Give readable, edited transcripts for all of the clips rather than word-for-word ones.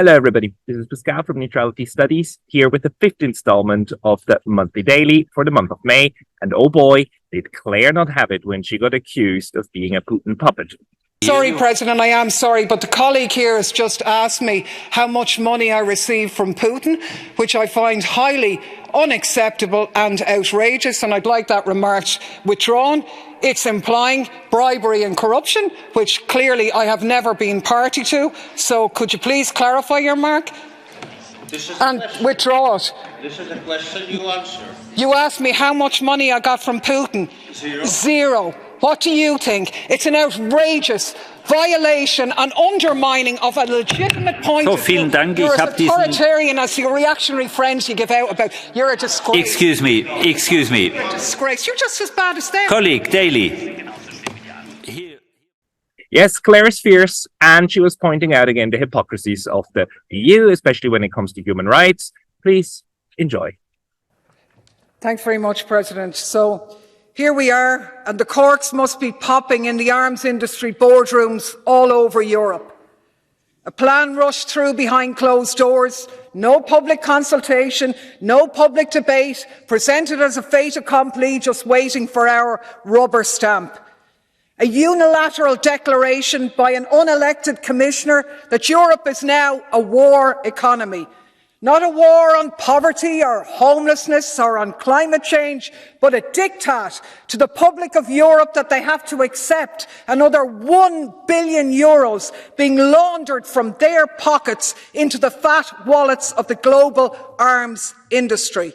Hello, everybody. This is Pascal from Neutrality Studies, here with the fifth installment of the monthly daily for the month of May. And oh boy, did Claire not have it when she got accused of being a Putin puppet. Sorry, President, I am sorry, but the colleague here has just asked me how much money I received from Putin, which I find highly unacceptable and outrageous, and I'd like that remark withdrawn. It's implying bribery and corruption, which clearly I have never been party to. So could you please clarify your remark and withdraw it? This is a question you answer. You asked me how much money I got from Putin. Zero. What do you think? It's an outrageous violation and undermining of a legitimate point of view. You're as authoritarian as the reactionary friends you give out about. You're a disgrace. Excuse me. You're a disgrace. You're just as bad as them. Colleague Daly. Yes, Claire is fierce, and she was pointing out again the hypocrisies of the EU, especially when it comes to human rights. Please enjoy. Thanks very much, President. So here we are, and the corks must be popping in the arms industry boardrooms all over Europe. A plan rushed through behind closed doors, no public consultation, no public debate, presented as a fait accompli, just waiting for our rubber stamp. A unilateral declaration by an unelected commissioner that Europe is now a war economy. Not a war on poverty or homelessness or on climate change, but a diktat to the public of Europe that they have to accept another €1 billion being laundered from their pockets into the fat wallets of the global arms industry.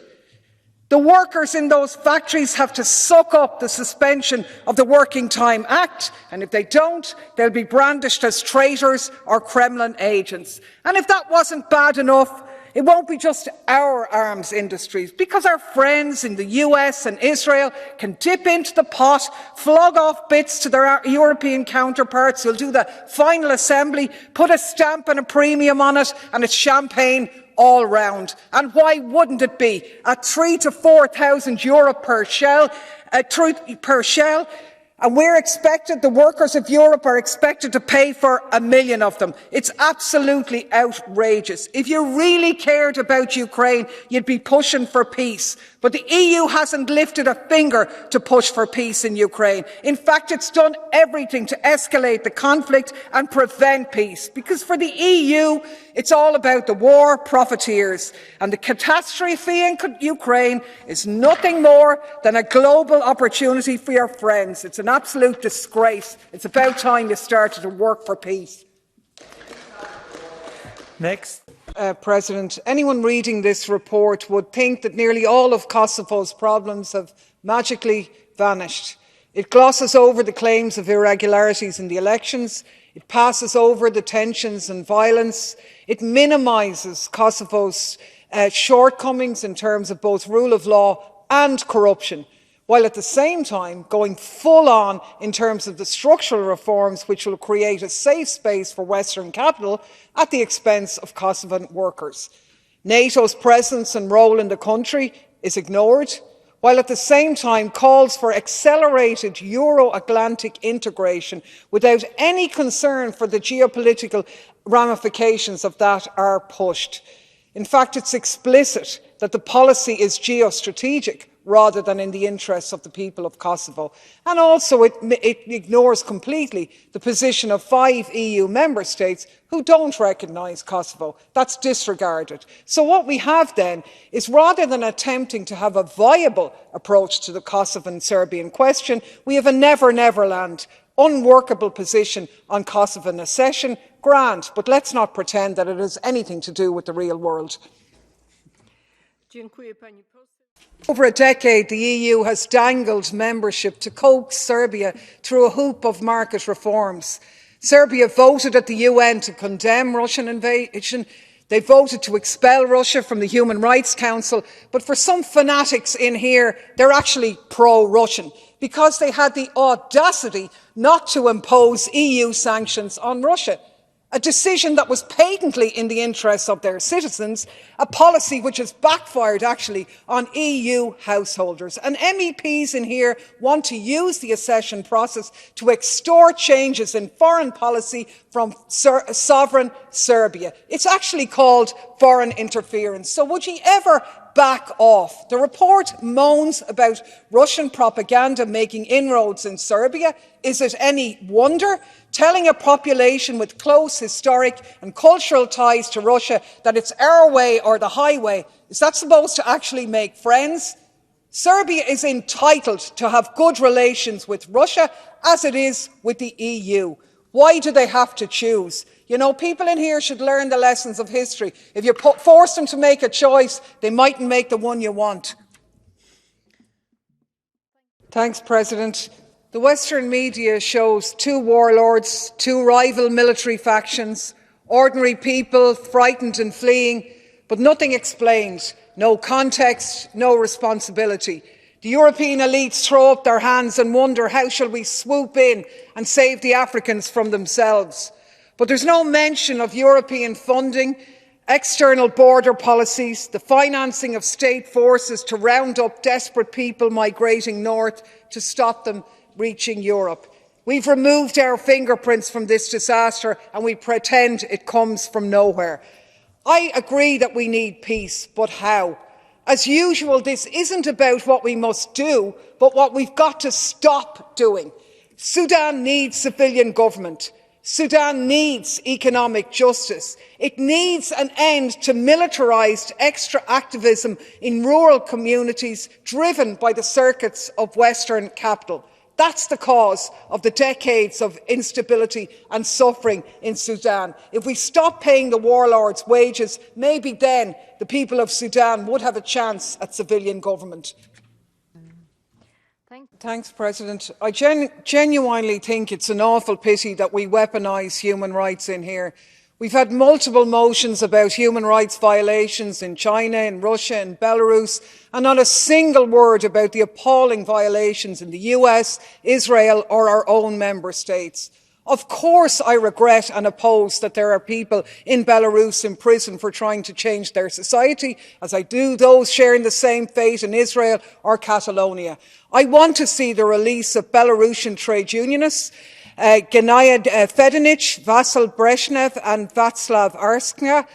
The workers in those factories have to suck up the suspension of the Working Time Act, and if they don't, they'll be brandished as traitors or Kremlin agents. And if that wasn't bad enough, it won't be just our arms industries, because our friends in the US and Israel can dip into the pot, flog off bits to their European counterparts who'll do the final assembly, put a stamp and a premium on it, and it's champagne all round. And why wouldn't it be? At €3,000 to €4,000 per shell, and the workers of Europe are expected to pay for 1 million of them. It's absolutely outrageous. If you really cared about Ukraine, you'd be pushing for peace. But the EU hasn't lifted a finger to push for peace in Ukraine. In fact, it's done everything to escalate the conflict and prevent peace. Because for the EU, it's all about the war profiteers. And the catastrophe in Ukraine is nothing more than a global opportunity for your friends. It's an absolute disgrace. It's about time you started to work for peace. Next. President, anyone reading this report would think that nearly all of Kosovo's problems have magically vanished. It glosses over the claims of irregularities in the elections. It passes over the tensions and violence. It minimises Kosovo's shortcomings in terms of both rule of law and corruption, while at the same time going full on in terms of the structural reforms which will create a safe space for Western capital at the expense of Kosovan workers. NATO's presence and role in the country is ignored, while at the same time calls for accelerated Euro-Atlantic integration without any concern for the geopolitical ramifications of that are pushed. In fact, it's explicit that the policy is geostrategic rather than in the interests of the people of Kosovo. And also it ignores completely the position of 5 EU member states who don't recognise Kosovo. That's disregarded. So what we have then is, rather than attempting to have a viable approach to the Kosovo Serbian question, we have a never-never land, unworkable position on Kosovan accession. Grand, but let's not pretend that it has anything to do with the real world. Over a decade, the EU has dangled membership to coax Serbia through a hoop of market reforms. Serbia voted at the UN to condemn Russian invasion. They voted to expel Russia from the Human Rights Council. But for some fanatics in here, they're actually pro-Russian because they had the audacity not to impose EU sanctions on Russia. a decision that was patently in the interests of their citizens, a policy which has backfired actually on EU householders. And MEPs in here want to use the accession process to extort changes in foreign policy from sovereign Serbia. It's actually called foreign interference. So would you ever back off? The report moans about Russian propaganda making inroads in Serbia. Is it any wonder? Telling a population with close historic and cultural ties to Russia that it's our way or the highway, is that supposed to actually make friends? Serbia is entitled to have good relations with Russia as it is with the EU. Why do they have to choose? You know, people in here should learn the lessons of history. If you force them to make a choice, they mightn't make the one you want. Thanks, President. The Western media shows two warlords, two rival military factions, ordinary people frightened and fleeing, but nothing explained, no context, no responsibility. The European elites throw up their hands and wonder, how shall we swoop in and save the Africans from themselves? But there's no mention of European funding, external border policies, the financing of state forces to round up desperate people migrating north to stop them reaching Europe. We've removed our fingerprints from this disaster and we pretend it comes from nowhere. I agree that we need peace, but how? As usual, this isn't about what we must do, but what we've got to stop doing. Sudan needs civilian government. Sudan needs economic justice. It needs an end to militarised extra activism in rural communities driven by the circuits of Western capital. That's the cause of the decades of instability and suffering in Sudan. If we stop paying the warlords wages, maybe then the people of Sudan would have a chance at civilian government. Thanks, President. I genuinely think it's an awful pity that we weaponise human rights in here. We've had multiple motions about human rights violations in China, in Russia, in Belarus, and not a single word about the appalling violations in the US, Israel, or our own member states. Of course, I regret and oppose that there are people in Belarus in prison for trying to change their society, as I do those sharing the same fate in Israel or Catalonia. I want to see the release of Belarusian trade unionists, Gennady Fedonich, Vasyl Brezhnev and Václav Arskya.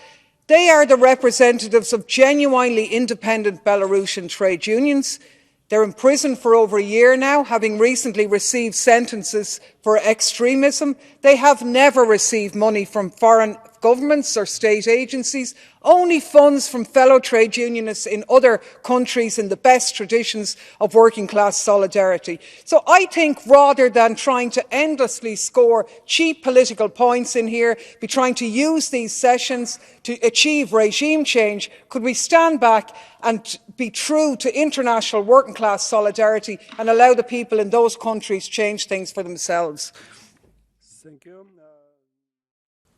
They are the representatives of genuinely independent Belarusian trade unions. They're in prison for over a year now, having recently received sentences for extremism. They have never received money from foreign governments or state agencies, only funds from fellow trade unionists in other countries in the best traditions of working class solidarity. So I think rather than trying to endlessly score cheap political points in here, be trying to use these sessions to achieve regime change, could we stand back and be true to international working class solidarity and allow the people in those countries change things for themselves? Thank you.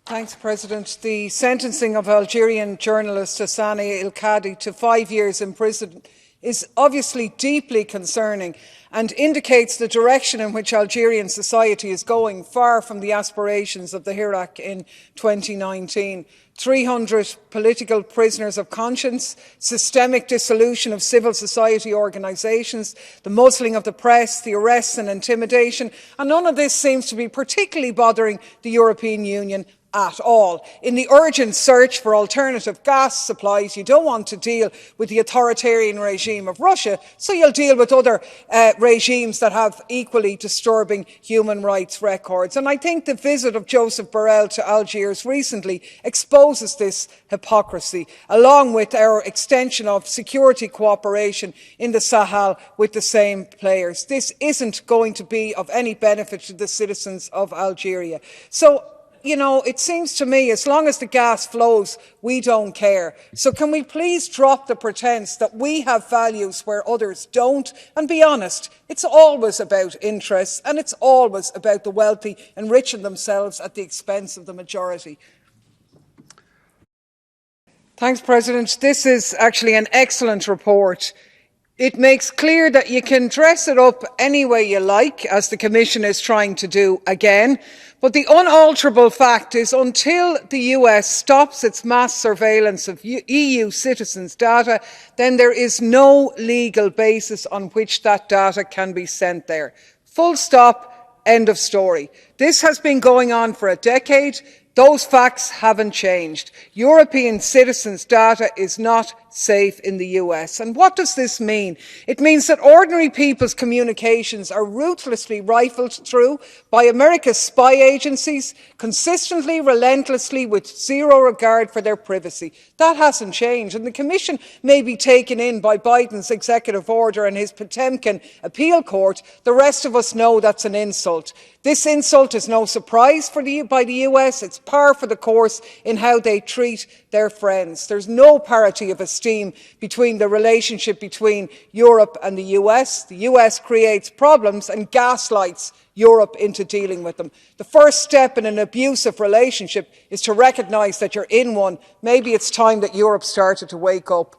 Thanks, President. The sentencing of Algerian journalist Hassani El-Khadi to 5 years in prison is obviously deeply concerning and indicates the direction in which Algerian society is going, far from the aspirations of the Hirak in 2019. 300 political prisoners of conscience, systemic dissolution of civil society organisations, the muzzling of the press, the arrests and intimidation, and none of this seems to be particularly bothering the European Union at all. In the urgent search for alternative gas supplies, you don't want to deal with the authoritarian regime of Russia, so you'll deal with other regimes that have equally disturbing human rights records. And I think the visit of Joseph Borrell to Algiers recently exposes this hypocrisy, along with our extension of security cooperation in the Sahel with the same players. This isn't going to be of any benefit to the citizens of Algeria. So, you know, it seems to me as long as the gas flows, we don't care. So can we please drop the pretence that we have values where others don't, and be honest, it's always about interests and it's always about the wealthy enriching themselves at the expense of the majority. Thanks, President. This is actually an excellent report. It makes clear that you can dress it up any way you like, as the Commission is trying to do again. But the unalterable fact is, until the US stops its mass surveillance of EU citizens' data, then there is no legal basis on which that data can be sent there. Full stop, end of story. This has been going on for a decade. Those facts haven't changed. European citizens' data is not safe in the US. And what does this mean? It means that ordinary people's communications are ruthlessly rifled through by America's spy agencies, consistently, relentlessly, with zero regard for their privacy. That hasn't changed. And the Commission may be taken in by Biden's executive order and his Potemkin appeal court. The rest of us know that's an insult. This insult is no surprise by the US. It's par for the course in how they treat their friends. There's no parity of esteem between the relationship between Europe and the US. The US creates problems and gaslights Europe into dealing with them. The first step in an abusive relationship is to recognise that you're in one. Maybe it's time that Europe started to wake up.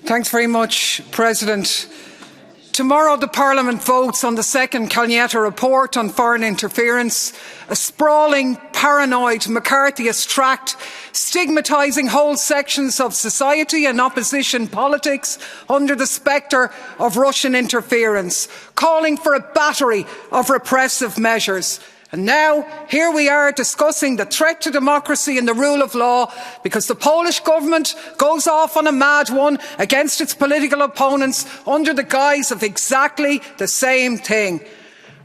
Thanks very much, President. Tomorrow the Parliament votes on the second Cañete report on foreign interference, a sprawling, paranoid McCarthyist tract stigmatising whole sections of society and opposition politics under the spectre of Russian interference, calling for a battery of repressive measures. And now, here we are discussing the threat to democracy and the rule of law because the Polish government goes off on a mad one against its political opponents under the guise of exactly the same thing.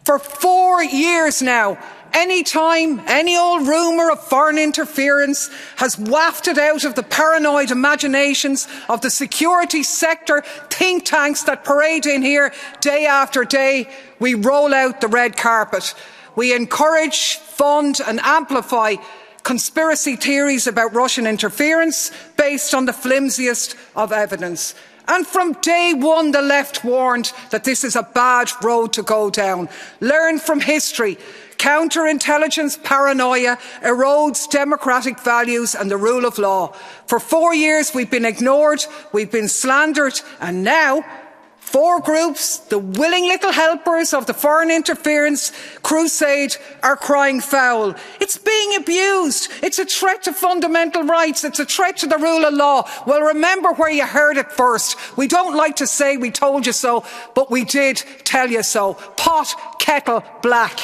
For 4 years now, any time any old rumour of foreign interference has wafted out of the paranoid imaginations of the security sector think tanks that parade in here day after day, we roll out the red carpet. We encourage, fund and amplify conspiracy theories about Russian interference based on the flimsiest of evidence. And from day one, the left warned that this is a bad road to go down. Learn from history. Counterintelligence paranoia erodes democratic values and the rule of law. For 4 years, we've been ignored, we've been slandered, and now 4 groups, the willing little helpers of the foreign interference crusade, are crying foul. It's being abused. It's a threat to fundamental rights. It's a threat to the rule of law. Well, remember where you heard it first. We don't like to say we told you so, but we did tell you so. Pot, kettle, black.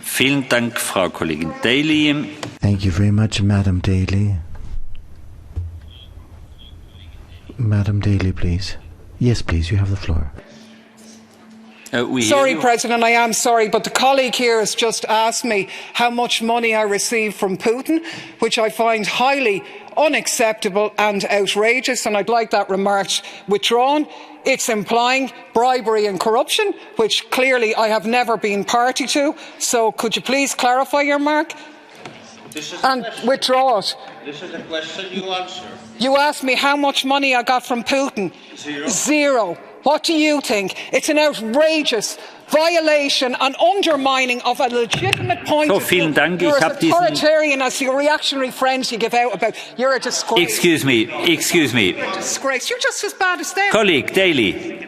Vielen Dank, Frau Kollegin Daly. Thank you very much, Madam Daly. Madam Daly, please. Yes, please, you have the floor. Sorry, President, I am sorry, but the colleague here has just asked me how much money I received from Putin, which I find highly unacceptable and outrageous, and I'd like that remark withdrawn. It's implying bribery and corruption, which clearly I have never been party to. So could you please clarify your mark and withdraw it? This is a question you answer. You asked me how much money I got from Putin. Zero. What do you think? It's an outrageous violation and undermining of a legitimate point of view. You're as authoritarian as your reactionary friends you give out about. You're a disgrace. Excuse me. You're a disgrace. You're just as bad as them. Colleague Daly,